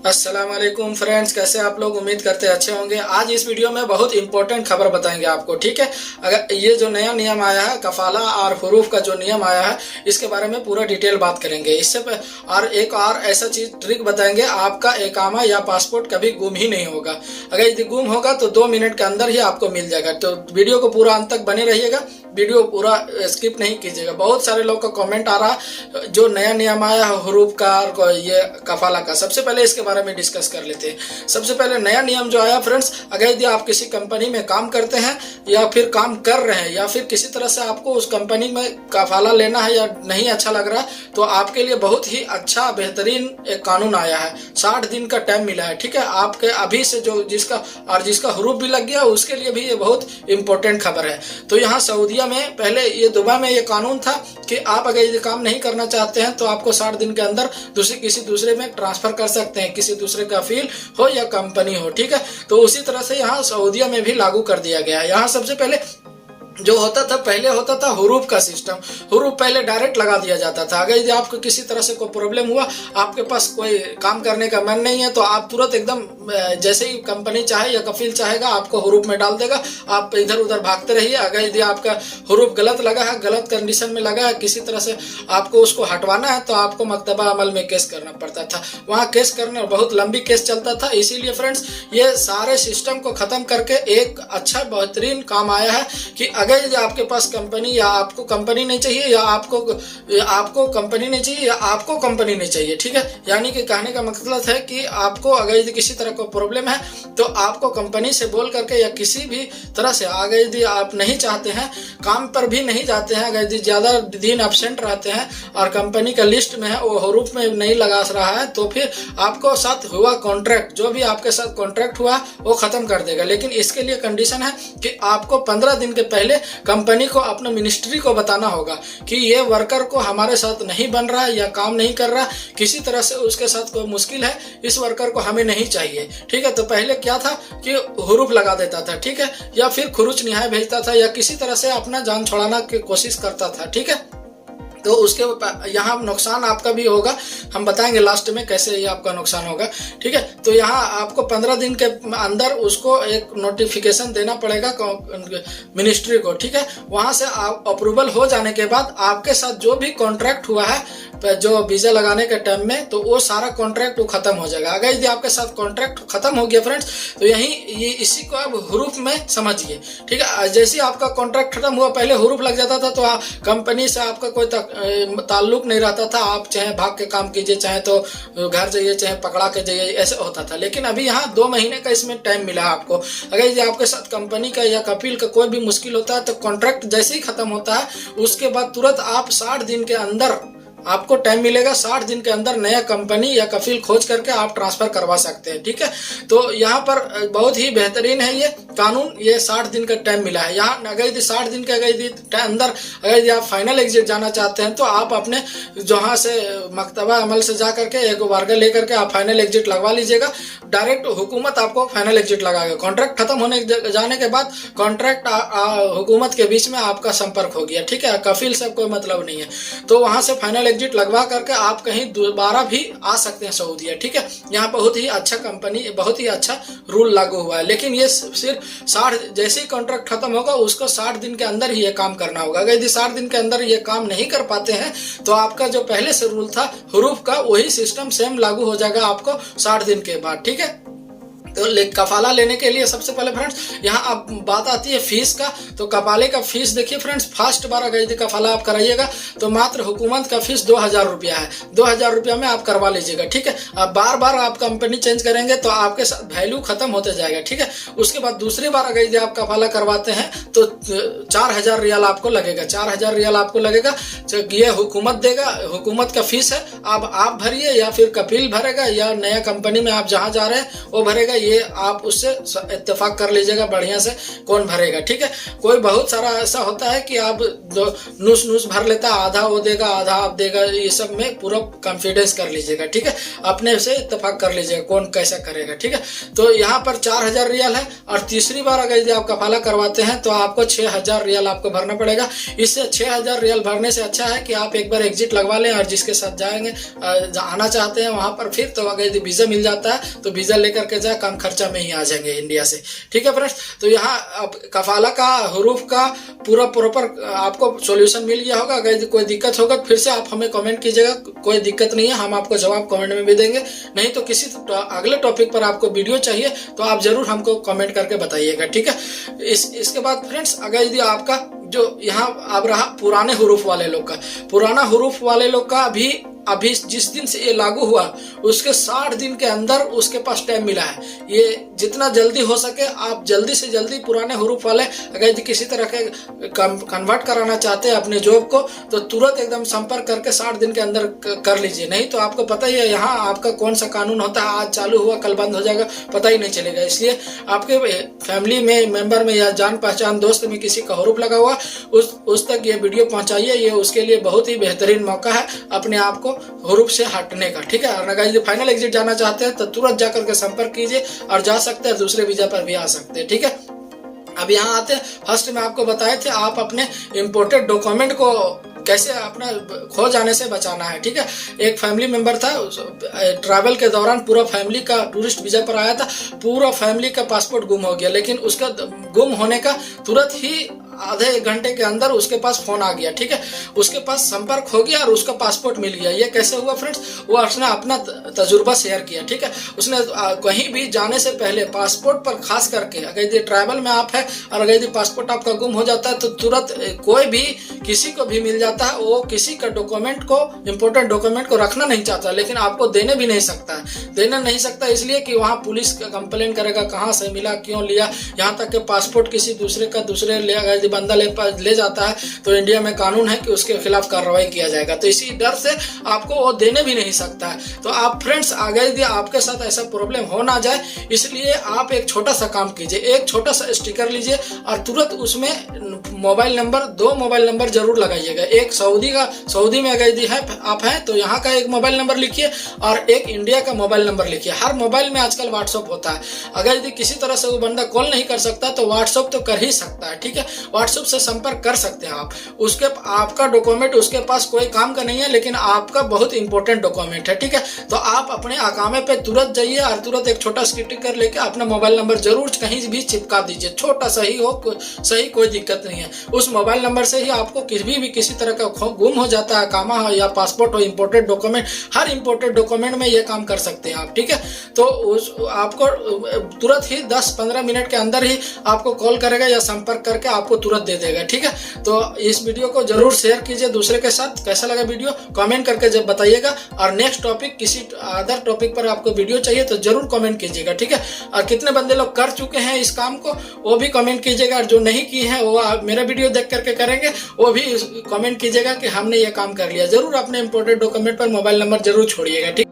अस्सलाम वालेकुम फ्रेंड्स, कैसे आप लोग? उम्मीद करते अच्छे होंगे। आज इस वीडियो में बहुत इंपॉर्टेंट खबर बताएंगे आपको, ठीक है। अगर ये जो नया नियम आया है कफाला और हुरूफ का जो नियम आया है, इसके बारे में पूरा डिटेल बात करेंगे। और एक और ऐसा चीज ट्रिक बताएंगे, आपका इकामा या पासपोर्ट कभी गुम ही नहीं होगा। अगर यदि गुम होगा तो 2 मिनट के अंदर ही आपको मिल जाएगा। तो वीडियो को पूरा अंत तक बने रहिएगा, वीडियो पूरा स्किप नहीं कीजिएगा। बहुत सारे लोग का कमेंट आ रहा है जो नया नियम आया है हुरूफ का और ये कफाला का। सबसे पहले इसके बारे में डिस्कस कर लेते हैं। सबसे पहले नया नियम जो आया फ्रेंड्स, अगर यदि आप किसी कंपनी में काम करते हैं या फिर काम कर रहे हैं या फिर किसी तरह से आपको उस कंपनी में कफाला लेना है या नहीं अच्छा लग रहा है, तो आपके लिए बहुत ही अच्छा बेहतरीन एक कानून आया है। 60 दिन का टाइम मिला है, ठीक है। आपके अभी से जो जिसका हुरूफ भी लग गया उसके लिए भी ये बहुत इंपॉर्टेंट खबर है। तो यहाँ सऊदीया में, पहले ये दुबई में ये कानून था कि आप अगर ये काम नहीं करना चाहते हैं तो आपको 60 दिन के अंदर किसी दूसरे में ट्रांसफर कर सकते हैं, किसी दूसरे का फील हो या कंपनी हो, ठीक है। तो उसी तरह से यहाँ सऊदीया में भी लागू कर दिया गया है। यहाँ सबसे पहले जो होता था, पहले होता था हुरूफ का सिस्टम। हुरूफ पहले डायरेक्ट लगा दिया जाता था। अगर यदि आपको किसी तरह से कोई प्रॉब्लम हुआ, आपके पास कोई काम करने का मन नहीं है, तो आप तुरंत एकदम जैसे ही कंपनी चाहे या कफील चाहेगा आपको हुरूफ में डाल देगा। आप इधर उधर भागते रहिए। अगर यदि आपका हुरूफ गलत लगा है, गलत कंडीशन में लगा है, किसी तरह से आपको उसको हटवाना है, तो आपको मकतबा अमल में केस करना पड़ता था। वहाँ केस करना बहुत लंबी केस चलता था। इसीलिए फ्रेंड्स ये सारे सिस्टम को खत्म करके एक अच्छा बेहतरीन काम आया है कि अगर आपके पास कंपनी या आपको कंपनी नहीं चाहिए या आपको कंपनी नहीं चाहिए या आपको कंपनी नहीं चाहिए, ठीक है। यानी कि कहने का मतलब है कि आपको अगर यदि किसी तरह को प्रॉब्लम है तो आपको कंपनी से बोल करके या किसी भी तरह से, अगर यदि आप नहीं चाहते हैं, काम पर भी नहीं जाते हैं, अगर यदि ज्यादा दिन एब्सेंट रहते हैं और कंपनी का लिस्ट में है, वो हुरूफ में नहीं लगा रहा है, तो फिर आपको साथ हुआ कॉन्ट्रैक्ट, जो भी आपके साथ कॉन्ट्रैक्ट हुआ वो खत्म कर देगा। लेकिन इसके लिए कंडीशन है कि आपको 15 दिन के पहले कंपनी को, अपने मिनिस्ट्री को बताना होगा कि ये वर्कर को हमारे साथ नहीं बन रहा है या काम नहीं कर रहा, किसी तरह से उसके साथ कोई मुश्किल है, इस वर्कर को हमें नहीं चाहिए, ठीक है। तो पहले क्या था कि हुरूफ लगा देता था, ठीक है, या फिर खुरुच निहाय भेजता था या किसी तरह से अपना जान छुड़ाना की कोशिश करता था, ठीक है। तो उसके यहाँ नुकसान आपका भी होगा, हम बताएंगे लास्ट में कैसे ये आपका नुकसान होगा, ठीक है। तो यहाँ आपको 15 दिन के अंदर उसको एक नोटिफिकेशन देना पड़ेगा मिनिस्ट्री को, ठीक है। वहां से अप्रूवल हो जाने के बाद आपके साथ जो भी कॉन्ट्रैक्ट हुआ है जो वीजा लगाने के टाइम में, तो वो सारा कॉन्ट्रैक्ट वो खत्म हो जाएगा। अगर यदि आपके साथ कॉन्ट्रैक्ट खत्म हो गया फ्रेंड्स, तो इसी को आप हुरूफ में समझिए, ठीक है। जैसे आपका कॉन्ट्रैक्ट खत्म हुआ, पहले हुरूफ लग जाता था तो कंपनी से आपका कोई ताल्लुक नहीं रहता था, आप चाहे भाग के काम कीजिए, चाहे तो घर जाइए, चाहे पकड़ा के जाइए, ऐसे होता था। लेकिन अभी यहाँ 2 महीने का इसमें टाइम मिला है आपको। अगर यदि आपके साथ कंपनी का या कफील का कोई भी मुश्किल होता है, तो कॉन्ट्रैक्ट जैसे ही खत्म होता है उसके बाद तुरंत आप 60 दिन के अंदर आपको टाइम मिलेगा। 60 दिन के अंदर नया कंपनी या कफील खोज करके आप ट्रांसफर करवा सकते हैं, ठीक है। तो यहाँ पर बहुत ही बेहतरीन है ये कानून। ये 60 दिन का टाइम मिला है। यहाँ अगर यदि 60 दिन के अंदर अगर यदि आप फाइनल एग्जिट जाना चाहते हैं, तो आप अपने जहाँ से मकतबा अमल से जा करके एक वर्गर लेकर के आप फाइनल एग्जिट लगवा लीजिएगा। डायरेक्ट हुकूमत आपको फाइनल एग्जिट लगाएगा। कॉन्ट्रैक्ट खत्म होने जाने के बाद कॉन्ट्रैक्ट हुकूमत के बीच में आपका संपर्क हो गया, ठीक है। कफील से कोई मतलब नहीं है। तो वहां से फाइनल एग्जिट लगवा करके आप कहीं दोबारा भी आ सकते हैं सऊदीया, ठीक है। यहाँ बहुत ही अच्छा कंपनी, बहुत ही अच्छा रूल लागू हुआ है। लेकिन ये सिर्फ 60, जैसे ही कॉन्ट्रैक्ट खत्म होगा उसको 60 दिन के अंदर ही ये काम करना होगा। अगर यदि 60 दिन के अंदर ये काम नहीं कर पाते हैं, तो आपका जो पहले से रूल था हुरूफ का, वही सिस्टम सेम लागू हो जाएगा आपको 60 दिन के बाद, ठीक है। तो कफाला लेने के लिए सबसे पहले फ्रेंड्स यहाँ अब बात आती है फीस का। तो कफाले का फीस देखिए फ्रेंड्स, फर्स्ट बार अगर यदि कफाला आप कराइएगा तो मात्र हुकूमत का फीस 2000 रुपया है। 2000 रुपया में आप करवा लीजिएगा, ठीक है। अब बार बार आप कंपनी चेंज करेंगे तो आपके साथ वैल्यू खत्म होते जाएगा, ठीक है। उसके बाद दूसरी बार अगर यदि आप कफाला करवाते हैं तो 4000 रियाल आपको लगेगा। 4000 रियाल आपको लगेगा, ये हुकूमत देगा, हुकूमत का फीस है। अब आप भरिए या फिर कफील भरेगा या नया कंपनी में आप जहाँ जा रहे हैं वो भरेगा। ये ये आप उससे इत्तेफाक कर लीजिएगा बढ़िया से कौन भरेगा, ठीक है। कोई बहुत सारा ऐसा होता है कि आप नूस नूस भर लेता, आधा वो देगा आधा आप देगा, ये सब में पूरा कॉन्फिडेंस कर लीजिएगा, ठीक है। अपने से इत्तेफाक कर लीजिएगा कौन कैसा करेगा, ठीक है। तो यहाँ पर 4000 रियाल है और तीसरी बार अगर यदि आप कफाला करवाते हैं तो आपको 6000 रियाल आपको भरना पड़ेगा। इससे 6000 रियाल भरने से अच्छा है कि आप एक बार एग्जिट लगवा लें और जिसके साथ जाएंगे आना चाहते हैं वहां पर, फिर तो अगर यदि वीजा मिल जाता है तो वीजा लेकर के जाए, कम खर्चा में ही आ जाएंगे इंडिया से, ठीक है फ्रेंड्स। तो यहाँ कफाला का हरूफ का पूरा प्रॉपर आपको सॉल्यूशन मिल गया होगा। अगर कोई दिक्कत होगा फिर से आप हमें कमेंट कीजिएगा, कोई दिक्कत नहीं है, हम आपको जवाब कमेंट में भी देंगे। नहीं तो किसी अगले टॉपिक पर आपको वीडियो चाहिए तो आप जरूर हमको कमेंट करके बताइएगा, ठीक है। इसके बाद फ्रेंड्स अगर यदि आपका जो यहाँ अब रहा पुराने हुरूफ वाले लोग का, पुराना हुरूफ वाले लोग का अभी जिस दिन से ये लागू हुआ उसके 60 दिन के अंदर उसके पास टाइम मिला है। ये जितना जल्दी हो सके आप जल्दी से जल्दी पुराने हुरूफ वाले अगर किसी तरह के कन्वर्ट कराना चाहते हैं अपने जॉब को तो तुरंत एकदम संपर्क करके 60 दिन के अंदर कर लीजिए। नहीं तो आपको पता ही है यहाँ आपका कौन सा कानून होता है, आज चालू हुआ कल बंद हो जाएगा, पता ही नहीं चलेगा। इसलिए आपके फैमिली में मेंबर में या जान पहचान दोस्त में किसी का हुरूफ लगा हुआ उस तक ये वीडियो पहुंचाइए। ये उसके लिए बहुत ही बेहतरीन मौका है अपने आप को हुरूफ से हटने का, ठीक है। और अगर फाइनल एग्जिट जाना चाहते हैं तो तुरंत जाकर के संपर्क कीजिए और जा सकते हैं, दूसरे वीजा पर भी आ सकते हैं, ठीक है। अब यहाँ आते हैं, फर्स्ट में आपको बताए थे आप अपने इम्पोर्टेड डॉक्यूमेंट को कैसे अपना खो जाने से बचाना है, ठीक है। एक फैमिली मेंबर था, ट्रैवल के दौरान पूरा फैमिली का टूरिस्ट वीजा पर आया था, पूरा फैमिली का पासपोर्ट गुम हो गया, लेकिन उसका गुम होने का तुरंत ही आधे एक घंटे के अंदर उसके पास फोन आ गया, ठीक है। उसके पास संपर्क हो गया और उसका पासपोर्ट मिल गया। ये कैसे हुआ फ्रेंड्स, वो उसने अपना तजुर्बा शेयर किया, ठीक है। उसने कहीं भी जाने से पहले पासपोर्ट पर खास करके अगर यदि ट्रैवल में आप है और अगर यदि पासपोर्ट आपका गुम हो जाता है तो तुरंत कोई भी किसी को भी मिल जाता है, वो किसी का डॉक्यूमेंट को इम्पोर्टेंट डॉक्यूमेंट को रखना नहीं चाहता लेकिन आपको देने भी नहीं सकता है। देना नहीं सकता इसलिए कि वहाँ पुलिस का कंप्लेन करेगा कहाँ से मिला क्यों लिया, यहाँ तक कि पासपोर्ट किसी दूसरे का दूसरे ले बंदा ले जाता है तो इंडिया में कानून है कि उसके खिलाफ कार्रवाई किया जाएगा। तो इसी डर से आपको वो देने भी नहीं सकता है। तो आप फ्रेंड्स आगे यदि आपके साथ ऐसा प्रॉब्लम हो ना जाए इसलिए आप एक छोटा सा काम कीजिए, एक छोटा सा स्टिकर लीजिए और तुरंत उसमें मोबाइल नंबर, 2 मोबाइल नंबर जरूर लगाइएगा। एक सऊदी में अगर यदि है आप हैं तो यहाँ का एक मोबाइल नंबर लिखिए और एक इंडिया का मोबाइल नंबर लिखिए। हर मोबाइल में आजकल व्हाट्सएप होता है, अगर यदि किसी तरह से वो बंदा कॉल नहीं कर सकता तो व्हाट्सएप तो कर ही सकता है, ठीक है। व्हाट्सएप से संपर्क कर सकते हैं आप। उसके आपका डॉक्यूमेंट उसके पास कोई काम का नहीं है लेकिन आपका बहुत इंपॉर्टेंट डॉक्यूमेंट है, ठीक है। तो आप अपने अकामे पे तुरंत जाइए और तुरंत एक छोटा स्टिकर लेके अपना मोबाइल नंबर जरूर कहीं भी चिपका दीजिए, छोटा सही हो सही, कोई दिक्कत नहीं है। उस मोबाइल नंबर से ही आपको किसी तरह का गुम हो जाता है, कामा हो या पासपोर्ट हो, इंपोर्टेड डॉक्यूमेंट, हर इंपोर्टेड डॉक्यूमेंट में ये काम कर सकते हैं आप, ठीक है। तो आपको तुरंत ही 10-15 मिनट के अंदर ही आपको कॉल करेगा या संपर्क करके आपको तुरंत दे देगा, ठीक है। तो इस वीडियो को जरूर शेयर कीजिए दूसरे के साथ। कैसा लगा वीडियो कमेंट करके जब बताइएगा और नेक्स्ट टॉपिक किसी अदर टॉपिक पर आपको वीडियो चाहिए तो जरूर कमेंट कीजिएगा, ठीक है। और कितने बंदे लोग कर चुके हैं इस काम को वो भी कमेंट कीजिएगा और जो नहीं की है वो मेरा वीडियो देख करके करेंगे वो भी कमेंट कीजिएगा कि हमने ये काम कर लिया। जरूर अपने इंपोर्टेंट डॉक्यूमेंट पर मोबाइल नंबर जरूर छोड़िएगा, ठीक।